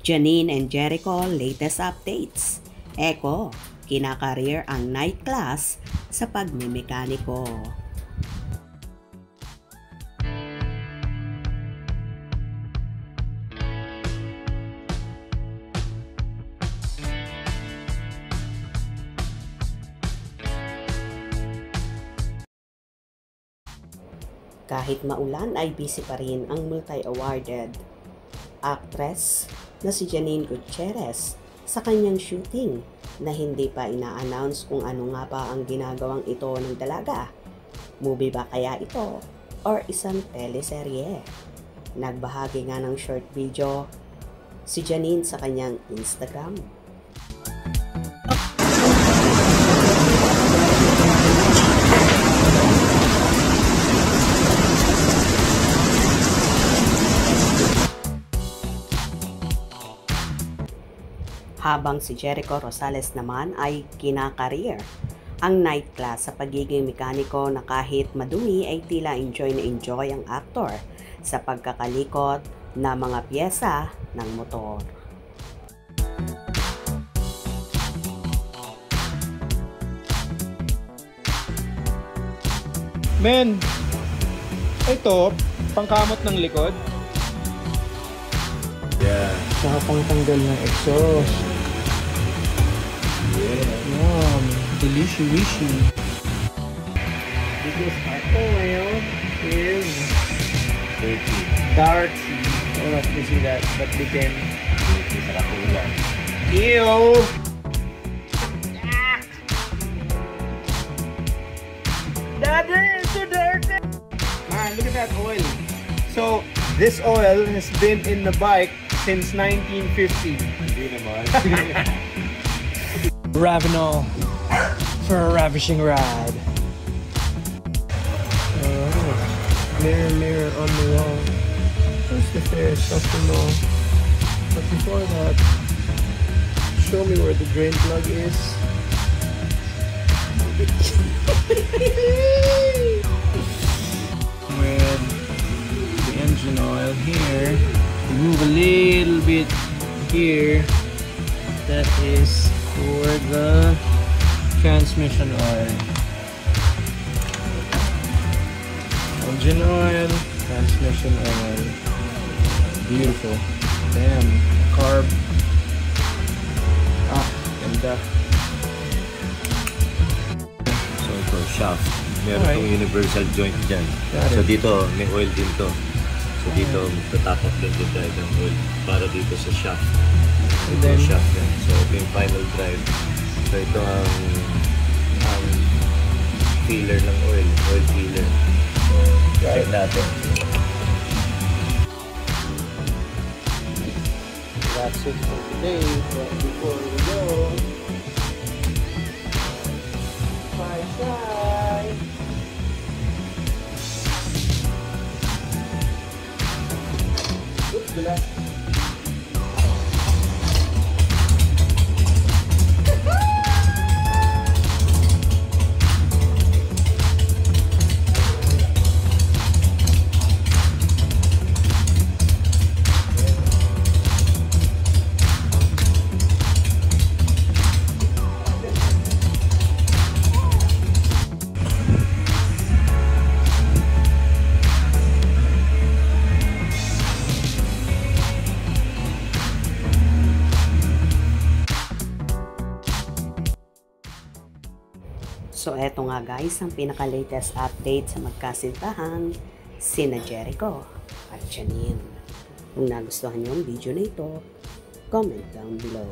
Janine and Jericho latest updates. Eko, kinakareer ang night class sa pagmimekaniko. Kahit maulan ay busy pa rin ang multi-awarded actress na si Janine Gutierrez sa kanyang shooting na hindi pa ina-announce kung ano nga ba ang ginagawang ito ng dalaga. Movie ba kaya ito or isang teleserye? Nagbahagi nga ng short video si Janine sa kanyang Instagram. Habang si Jericho Rosales naman ay kinakareer ang night class sa pagiging mekaniko na kahit madumi ay tila enjoy na enjoy ang aktor sa pagkakalikot na mga piyesa ng motor. Men, ito, pangkamot ng likod. Yeah. Saka pangtanggal ng exhaust. Yeah. Yum, delicious-wishy. Because our oil is dirty. Darty. I don't know if you see that, but we can... Dirty sa kakulan. Ew! Daddy, it's so dirty! Man, look at that oil. So, this oil has been in the bike since 1950. Hindi naman. Ravenol for a ravishing ride. Mirror, mirror on the wall. Where's the fair stuff to know? But before that, show me where the drain plug is. With the engine oil here, remove a little bit here. That is for the transmission oil. Engine oil, transmission oil. Beautiful. Damn. Carb. Ah, ganda. So ito, shaft. Meron Okay. itong universal joint dyan. Got So it. dito, may oil din to. So dito, tatapos din dito ng oil para dito sa shaft. And Ito then, yung shaft yan. So ito yung final drive. So ito ang filler ng oil filler. So check natin. that's it for today. But before we go, bye-bye. Oops, gula. So eto nga guys ang pinaka-latest update sa magkasintahang sina Jericho at Janine. Kung nagustuhan niyo ang video na ito, comment down below.